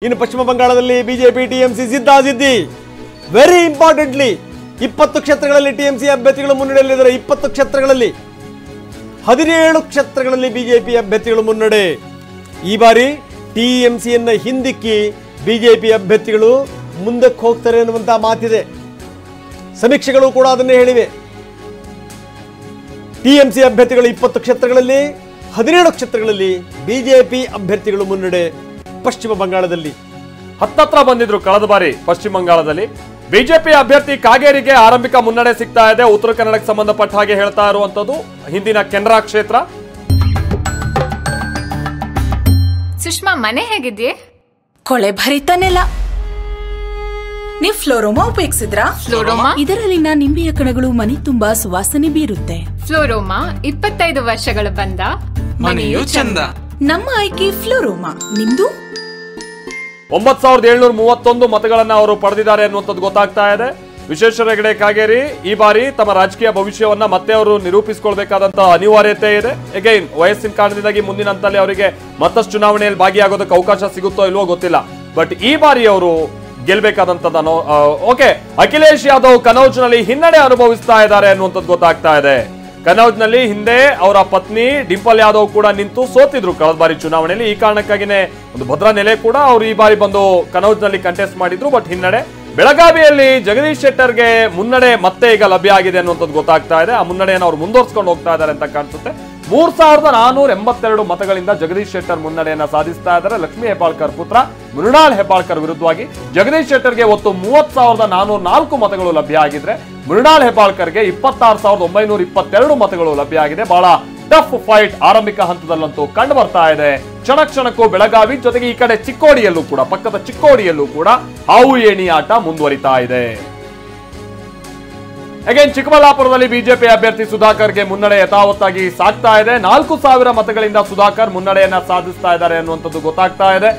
ಇನ್ನು ಪಶ್ಚಿಮ ಬಂಗಾಳದಲ್ಲಿ ಬಿಜೆಪಿ ಟಿಎಂಸಿ ಜಿದ್ದಾಜಿದ್ದಿ. ವೆರಿ ಇಂಪಾರ್ಟೆಂಟ್ಲಿ 20 ಕ್ಷೇತ್ರಗಳಲ್ಲಿ ಟಿಎಂಸಿ ಅಭ್ಯರ್ಥಿಗಳು ಮುನ್ನಡೆಯಲ್ಲಿದ್ದಾರೆ. 20 ಕ್ಷೇತ್ರಗಳಲ್ಲಿ 17 ಕ್ಷೇತ್ರಗಳಲ್ಲಿ ಬಿಜೆಪಿ ಅಭ್ಯರ್ಥಿಗಳು ಮುನ್ನಡೆ. ಈ ಬಾರಿ ಟಿಎಂಸಿಯನ್ನ ಹಿಂದಿಕ್ಕಿ ಬಿಜೆಪಿ ಅಭ್ಯರ್ಥಿಗಳು ಮುಂದಕ್ಕೆ ಹೋಗ್ತಾರೆ ಅನ್ನುವಂತ ಮಾತಿದೆ. ಸಮೀಕ್ಷೆಗಳು ಕೂಡ ಅದನ್ನೇ ಹೇಳಿವೆ. ಟಿಎಂಸಿ ಅಭ್ಯರ್ಥಿಗಳು 20 ಕ್ಷೇತ್ರಗಳಲ್ಲಿ 17 ಕ್ಷೇತ್ರಗಳಲ್ಲಿ ಬಿಜೆಪಿ ಅಭ್ಯರ್ಥಿಗಳು ಮುನ್ನಡೆ. ಪಶ್ಚಿಮ ಬಂಗಾಳದಲ್ಲಿ ಹತ್ತತ್ರ ಬಂದಿದ್ರು ಕಳೆದ ಬಾರಿ ಪಶ್ಚಿಮ ಬಂಗಾಳದಲ್ಲಿ. ಬಿಜೆಪಿ ಅಭ್ಯರ್ಥಿ ಕಾಗೇರಿಗೆ ಆರಂಭಿಕ ಮುನ್ನಡೆ ಸಿಗ್ತಾ ಇದೆ. ಉತ್ತರ ಕನ್ನಡಕ್ಕೆ ಸಂಬಂಧಪಟ್ಟ ಹಾಗೆ ಹೇಳ್ತಾ ಇರುವಂತದ್ದು ಹಿಂದಿನ ಕೆನರಾ ಕ್ಷೇತ್ರ. ಸುಷ್ಮಾ, ಮನೆ ಹೇಗಿದ್ಯೆ? ಕೊಳೆ ಭರಿತಾನೆಲ್ಲ. ನೀವು ಫ್ಲೋರೋಮಾ ಉಪಯೋಗಿಸಿದ್ರಾ? ಫ್ಲೋರೋಮಾ ಇದರಲ್ಲಿನ ನಿಂಬೆಯ ಕಣಗಳು ಮನೆ ತುಂಬಾ ಸುವಾಸನೆ ಬೀರುತ್ತೆ. ಫ್ಲೋರೋಮಾ 25 ವರ್ಷಗಳ ಬಂದ, ಮನೆಯೂ ಚಂದ. ನಮ್ಮ ಆಯ್ಕೆ ಫ್ಲೋರೋಮಾ. ನಿಮ್ದು? 9731 ಮತಗಳನ್ನ ಅವರು ಪಡೆದಿದ್ದಾರೆ ಅನ್ನುವಂಥದ್ದು ಗೊತ್ತಾಗ್ತಾ ಇದೆ. ವಿಶ್ವೇಶ್ವರ ಹೆಗಡೆ ಕಾಗೇರಿ ಈ ಬಾರಿ ತಮ್ಮ ರಾಜಕೀಯ ಭವಿಷ್ಯವನ್ನ ಮತ್ತೆ ಅವರು ನಿರೂಪಿಸಿಕೊಳ್ಬೇಕಾದಂತಹ ಅನಿವಾರ್ಯತೆ ಇದೆ. ಅಗೈನ್ ವಯಸ್ಸಿನ ಕಾರಣದಿಂದಾಗಿ ಮುಂದಿನ ಹಂತದಲ್ಲಿ ಅವರಿಗೆ ಮತ್ತಷ್ಟು ಚುನಾವಣೆಯಲ್ಲಿ ಭಾಗಿಯಾಗೋದಕ್ಕೆ ಅವಕಾಶ ಸಿಗುತ್ತೋ ಇಲ್ವೋ ಗೊತ್ತಿಲ್ಲ. ಬಟ್ ಈ ಬಾರಿ ಅವರು ಗೆಲ್ಬೇಕಾದಂತದ್ದು ಓಕೆ. ಅಖಿಲೇಶ್ ಯಾದವ್ ಕನೌಜ್ ನಲ್ಲಿ ಹಿನ್ನಡೆ ಅನುಭವಿಸ್ತಾ ಇದ್ದಾರೆ ಅನ್ನುವಂಥದ್ದು ಗೊತ್ತಾಗ್ತಾ ಇದೆ. ಕನೌಜ್ ನಲ್ಲಿ ಹಿಂದೆ ಅವರ ಪತ್ನಿ ಡಿಂಪಲ್ ಯಾದವ್ ಕೂಡ ನಿಂತು ಸೋತಿದ್ರು ಕಳೆದ ಬಾರಿ ಚುನಾವಣೆಯಲ್ಲಿ. ಈ ಕಾರಣಕ್ಕಾಗಿನೇ ಒಂದು ಭದ್ರಾ ನೆಲೆ ಕೂಡ ಅವರು ಈ ಬಾರಿ ಬಂದು ಕನೌಜ್ ನಲ್ಲಿ ಕಂಟೆಸ್ಟ್ ಮಾಡಿದ್ರು. ಬಟ್ ಹಿನ್ನಡೆ. ಬೆಳಗಾವಿಯಲ್ಲಿ ಜಗದೀಶ್ ಶೆಟ್ಟರ್ಗೆ ಮುನ್ನಡೆ ಮತ್ತೆ ಈಗ ಲಭ್ಯ ಆಗಿದೆ ಅನ್ನುವಂಥದ್ದು ಗೊತ್ತಾಗ್ತಾ ಇದೆ. ಆ ಮುನ್ನಡೆಯನ್ನು ಅವರು ಮುಂದುವರ್ಸ್ಕೊಂಡು ಹೋಗ್ತಾ ಇದ್ದಾರೆ ಅಂತ ಕಾಣಿಸುತ್ತೆ. 3482 ಮತಗಳಿಂದ ಜಗದೀಶ್ ಶೆಟ್ಟರ್ ಮುನ್ನಡೆಯನ್ನ ಸಾಧಿಸ್ತಾ ಇದ್ದಾರೆ. ಲಕ್ಷ್ಮೀ ಹೆಬ್ಬಾಳ್ಕರ್ ಪುತ್ರ ಮೃಣಾಲ್ ಹೆಬ್ಬಾಳ್ಕರ್ ವಿರುದ್ಧವಾಗಿ ಜಗದೀಶ್ ಶೆಟ್ಟರ್ಗೆ ಒಟ್ಟು 30,404 ಮತಗಳು ಲಭ್ಯ ಆಗಿದ್ರೆ ಮೃಣಾಲ್ ಹೆಬ್ಬಾಳ್ಕರ್ಗೆ 26,922 ಮತಗಳು ಲಭ್ಯ ಆಗಿದೆ. ಬಹಳ ಟಫ್ ಫೈಟ್ ಆರಂಭಿಕ ಹಂತದಲ್ಲಂತೂ ಕಂಡು ಬರ್ತಾ ಇದೆ. ಕ್ಷಣ ಕ್ಷಣಕ್ಕೂ ಬೆಳಗಾವಿ ಜೊತೆಗೆ ಈ ಕಡೆ ಚಿಕ್ಕೋಡಿಯಲ್ಲೂ ಕೂಡ, ಪಕ್ಕದ ಚಿಕ್ಕೋಡಿಯಲ್ಲೂ ಕೂಡ ಹಾವು ಏಣಿ ಆಟ ಮುಂದುವರಿತಾ ಇದೆ. ಅಗೇನ್ ಚಿಕ್ಕಬಳ್ಳಾಪುರದಲ್ಲಿ ಬಿಜೆಪಿ ಅಭ್ಯರ್ಥಿ ಸುಧಾಕರ್ಗೆ ಮುನ್ನಡೆ ಯಥಾವತ್ತಾಗಿ ಸಾಗ್ತಾ ಇದೆ. 4000 ಮತಗಳಿಂದ ಸುಧಾಕರ್ ಮುನ್ನಡೆಯನ್ನ ಸಾಧಿಸ್ತಾ ಇದ್ದಾರೆ ಅನ್ನುವಂಥದ್ದು ಗೊತ್ತಾಗ್ತಾ ಇದೆ.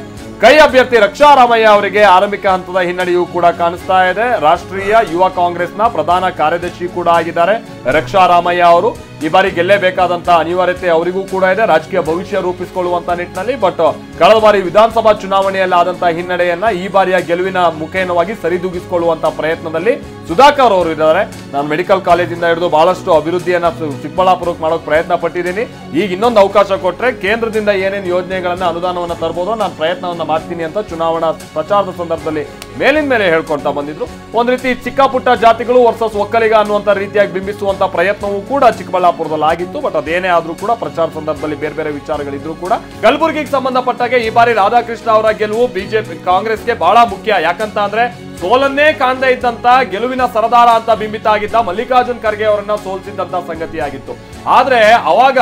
ಕೈ ಅಭ್ಯರ್ಥಿ ರಕ್ಷಾರಾಮಯ್ಯ ಅವರಿಗೆ ಆರಂಭಿಕ ಹಂತದ ಹಿನ್ನಡೆಯೂ ಕೂಡ ಕಾಣಿಸ್ತಾ ಇದೆ. ರಾಷ್ಟ್ರೀಯ ಯುವ ಕಾಂಗ್ರೆಸ್ನ ಪ್ರಧಾನ ಕಾರ್ಯದರ್ಶಿ ಕೂಡ ಆಗಿದ್ದಾರೆ ರಕ್ಷಾರಾಮಯ್ಯ ಅವರು. ಈ ಬಾರಿ ಗೆಲ್ಲೇಬೇಕಾದಂತಹ ಅನಿವಾರ್ಯತೆ ಅವರಿಗೂ ಕೂಡ ಇದೆ ರಾಜಕೀಯ ಭವಿಷ್ಯ ರೂಪಿಸಿಕೊಳ್ಳುವಂತ ನಿಟ್ಟಿನಲ್ಲಿ. ಬಟ್ ಕಳೆದ ಬಾರಿ ವಿಧಾನಸಭಾ ಚುನಾವಣೆಯಲ್ಲಿ ಆದಂತಹ ಹಿನ್ನಡೆಯನ್ನ ಈ ಬಾರಿಯ ಗೆಲುವಿನ ಮುಖೇನವಾಗಿ ಸರಿದೂಗಿಸಿಕೊಳ್ಳುವಂತ ಪ್ರಯತ್ನದಲ್ಲಿ ಸುಧಾಕರ್ ಅವರು ಇದ್ದಾರೆ. ನಾನು ಮೆಡಿಕಲ್ ಕಾಲೇಜಿಂದ ಹಿಡಿದು ಬಹಳಷ್ಟು ಅಭಿವೃದ್ಧಿಯನ್ನ ಚಿಕ್ಕಬಳ್ಳಾಪುರಕ್ಕೆ ಮಾಡೋಕೆ ಪ್ರಯತ್ನ ಪಟ್ಟಿದ್ದೀನಿ. ಈಗ ಇನ್ನೊಂದು ಅವಕಾಶ ಕೊಟ್ರೆ ಕೇಂದ್ರದಿಂದ ಏನೇನು ಯೋಜನೆಗಳನ್ನ ಅನುದಾನವನ್ನ ತರಬಹುದೋ ನಾನು ಪ್ರಯತ್ನವನ್ನ ಮಾಡ್ತೀನಿ ಅಂತ ಚುನಾವಣಾ ಪ್ರಚಾರದ ಸಂದರ್ಭದಲ್ಲಿ ಮೇಲಿನ ಮೇಲೆ ಹೇಳ್ಕೊಂತ ಬಂದಿದ್ರು. ಒಂದ್ ರೀತಿ ಚಿಕ್ಕ ಪುಟ್ಟ ಜಾತಿಗಳು ವರ್ಸಸ್ ಒಕ್ಕಲಿಗ ಅನ್ನುವಂತ ರೀತಿಯಾಗಿ ಬಿಂಬಿಸುವಂತ ಪ್ರಯತ್ನವೂ ಕೂಡ ಚಿಕ್ಕಬಳ್ಳಾಪುರದಲ್ಲಿ ಆಗಿತ್ತು. ಬಟ್ ಅದೇನೇ ಆದ್ರೂ ಕೂಡ ಪ್ರಚಾರ ಸಂದರ್ಭದಲ್ಲಿ ಬೇರೆ ಬೇರೆ ವಿಚಾರಗಳಿದ್ರು ಕೂಡ ಕಲಬುರಗಿಗೆ ಸಂಬಂಧಪಟ್ಟಾಗೆ ಈ ಬಾರಿ ರಾಧಾಕೃಷ್ಣ ಅವರ ಗೆಲುವು ಬಿಜೆಪಿ ಕಾಂಗ್ರೆಸ್ಗೆ ಬಹಳ ಮುಖ್ಯ. ಯಾಕಂತ ಅಂದ್ರೆ ಸೋಲನ್ನೇ ಕಾಣದೇ ಇದ್ದಂತ ಗೆಲುವಿನ ಸರದಾರ ಅಂತ ಬಿಂಬಿತ ಆಗಿದ್ದ ಮಲ್ಲಿಕಾರ್ಜುನ್ ಖರ್ಗೆ ಅವರನ್ನ ಸೋಲಿಸಿದ್ದಂತ ಸಂಗತಿಯಾಗಿತ್ತು. ಆದ್ರೆ ಅವಾಗ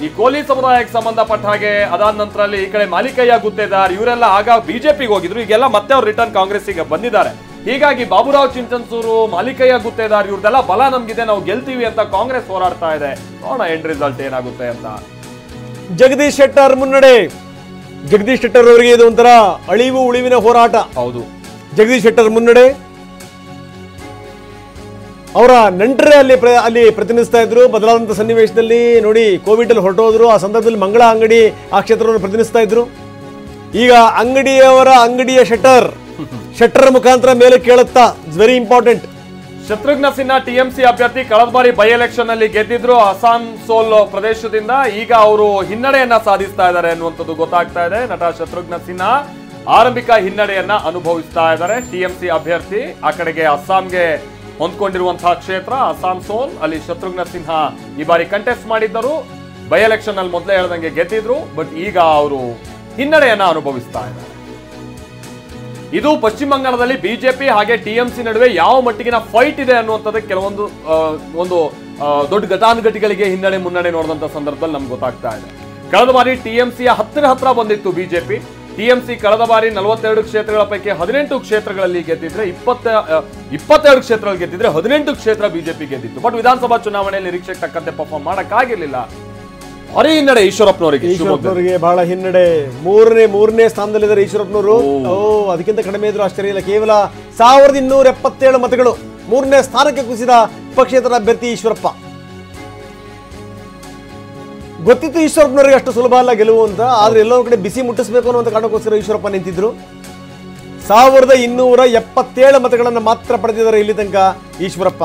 ಈ ಕೋಲಿ ಸಮುದಾಯಕ್ಕೆ ಸಂಬಂಧಪಟ್ಟ ಹಾಗೆ ಅದಾದ ನಂತರ ಈ ಕಡೆ ಮಾಲಿಕಯ್ಯ ಗುತ್ತೇದಾರ್ ಇವರೆಲ್ಲ ಆಗ ಬಿಜೆಪಿಗೆ ಹೋಗಿದ್ರು. ಈಗೆಲ್ಲ ಮತ್ತೆ ಅವ್ರು ರಿಟರ್ನ್ ಕಾಂಗ್ರೆಸ್ಸಿಗೆ ಬಂದಿದ್ದಾರೆ. ಹೀಗಾಗಿ ಬಾಬುರಾವ್ ಚಿಂಚನ್ಸೂರು, ಮಾಲಿಕಯ್ಯ ಗುತ್ತೇದಾರ್ ಇವ್ರದೆಲ್ಲ ಬಲ ನಮ್ಗಿದೆ, ನಾವು ಗೆಲ್ತೀವಿ ಅಂತ ಕಾಂಗ್ರೆಸ್ ಹೋರಾಡ್ತಾ ಇದೆ. ನೋಡೋಣ ಎಂಡ್ ರಿಸಲ್ಟ್ ಏನಾಗುತ್ತೆ ಅಂತ. ಜಗದೀಶ್ ಶೆಟ್ಟರ್ ಮುನ್ನಡೆ. ಜಗದೀಶ್ ಶೆಟ್ಟರ್ ಅವರಿಗೆ ಇದು ಒಂಥರ ಅಳಿವು ಉಳಿವಿನ ಹೋರಾಟ. ಹೌದು, ಜಗದೀಶ್ ಶೆಟ್ಟರ್ ಮುನ್ನಡೆ. ಅವರ ನಂಟರೇ ಅಲ್ಲಿ ಪ್ರತಿನಿಧಿಸ್ತಾ ಇದ್ರು. ಬದಲಾದಂತ ಸನ್ನಿವೇಶದಲ್ಲಿ ನೋಡಿ ಕೋವಿಡ್ ಅಲ್ಲಿ ಹೊರಟೋದ್ರು. ಆ ಸಂದರ್ಭದಲ್ಲಿ ಮಂಗಳ ಅಂಗಡಿ ಆ ಕ್ಷೇತ್ರವನ್ನು ಪ್ರತಿನಿಧಿಸ್ತಾ ಇದ್ರು. ಈಗ ಅಂಗಡಿಯ ಶೆಟ್ಟರ್ ಮುಖಾಂತರ ಮೇಲೆ ಕೇಳುತ್ತಾ. It's very important. Shatrughan Sinha TMC ಅಭ್ಯರ್ಥಿ ಕಳೆದ ಬಾರಿ ಬೈ ಎಲೆಕ್ಷನ್ ಅಲ್ಲಿ ಗೆದ್ದಿದ್ರು ಅಸಾನ್ಸೋಲ್ ಪ್ರದೇಶದಿಂದ. ಈಗ ಅವರು ಹಿನ್ನಡೆಯನ್ನ ಸಾಧಿಸ್ತಾ ಇದ್ದಾರೆ ಅನ್ನುವಂಥದ್ದು ಗೊತ್ತಾಗ್ತಾ ಇದೆ. ನಟ ಶತ್ರುಘ್ನ ಸಿನ್ಹಾ ಆರಂಭಿಕ ಹಿನ್ನಡೆಯನ್ನ ಅನುಭವಿಸ್ತಾ ಇದ್ದಾರೆ. ಟಿಎಂಸಿ ಅಭ್ಯರ್ಥಿ ಆ ಕಡೆಗೆ ಅಸ್ಸಾಂಗೆ ಹೊಂದ್ಕೊಂಡಿರುವಂತಹ ಕ್ಷೇತ್ರ ಅಸಾನ್ಸೋಲ್. ಅಲ್ಲಿ ಶತ್ರುಘ್ನ ಸಿನ್ಹಾ ಈ ಬಾರಿ ಕಂಟೆಸ್ಟ್ ಮಾಡಿದ್ದರು. ಬೈ ಎಲೆಕ್ಷನ್ ಅಲ್ಲಿ ಮೊದಲೇ ಹೇಳ್ದಂಗೆ ಗೆದ್ದಿದ್ರು. ಬಟ್ ಈಗ ಅವರು ಹಿನ್ನಡೆಯನ್ನ ಅನುಭವಿಸ್ತಾ ಇದ್ದಾರೆ. ಇದು ಪಶ್ಚಿಮ ಬಂಗಾಳದಲ್ಲಿ ಬಿಜೆಪಿ ಹಾಗೆ ಟಿಎಂಸಿ ನಡುವೆ ಯಾವ ಮಟ್ಟಿಗಿನ ಫೈಟ್ ಇದೆ ಅನ್ನುವಂಥದ್ದು ಕೆಲವೊಂದು ದೊಡ್ಡ ಘಟಾನುಘಟಿಗಳಿಗೆ ಹಿನ್ನಡೆ ಮುನ್ನಡೆ ನೋಡಿದಂತ ಸಂದರ್ಭದಲ್ಲಿ ನಮ್ಗೆ ಗೊತ್ತಾಗ್ತಾ ಇದೆ. ಕಳೆದ ಬಾರಿ ಟಿಎಂಸಿಯ ಹತ್ರ ಬಂದಿತ್ತು ಬಿಜೆಪಿ. ಟಿಎಂಸಿ ಕಳೆದ ಬಾರಿ 42 ಕ್ಷೇತ್ರಗಳ ಪೈಕಿ 18 ಕ್ಷೇತ್ರಗಳಲ್ಲಿ ಗೆದ್ದಿದ್ರೆ 22 ಕ್ಷೇತ್ರಗಳಲ್ಲಿ ಗೆದ್ದಿದ್ರೆ 18 ಕ್ಷೇತ್ರ ಬಿಜೆಪಿ ಗೆದ್ದಿತ್ತು. ಬಟ್ ವಿಧಾನಸಭಾ ಚುನಾವಣೆಯಲ್ಲಿ ನಿರೀಕ್ಷೆಗೆ ತಕ್ಕಂತೆ ಪರ್ಫಾರ್ಮ್ ಮಾಡಕ್ಕಾಗಿರ್ಲಿಲ್ಲ. ಭಾರಿ ಹಿನ್ನಡೆ ಈಶ್ವರಪ್ಪನವರಿಗೆ ಬಹಳ ಹಿನ್ನಡೆ. ಮೂರನೇ ಸ್ಥಾನದಲ್ಲಿದ್ದಾರೆ ಈಶ್ವರಪ್ಪನವರು. ಅದಕ್ಕಿಂತ ಕಡಿಮೆ ಇದ್ರು ಆಶ್ಚರ್ಯ ಇಲ್ಲ. ಕೇವಲ 1277 ಮತಗಳು. 3ನೇ ಸ್ಥಾನಕ್ಕೆ ಕುಸಿದ ಪಕ್ಷೇತರ ಅಭ್ಯರ್ಥಿ ಈಶ್ವರಪ್ಪ. ಗೊತ್ತಿತ್ತು ಈಶ್ವರಪ್ಪನವರಿಗೆ ಅಷ್ಟು ಸುಲಭ ಅಲ್ಲ ಗೆಲುವು ಅಂತ. ಆದ್ರೆ ಎಲ್ಲೋ ಕಡೆ ಬಿಸಿ ಮುಟ್ಟಿಸಬೇಕು ಅನ್ನುವಂತ ಕಾರಣಕ್ಕೋಸ್ಕರ ಈಶ್ವರಪ್ಪ ನಿಂತಿದ್ರು. 1277 ಮತಗಳನ್ನು ಮಾತ್ರ ಪಡೆದಿದ್ದಾರೆ ಇಲ್ಲಿ ತನಕ ಈಶ್ವರಪ್ಪ.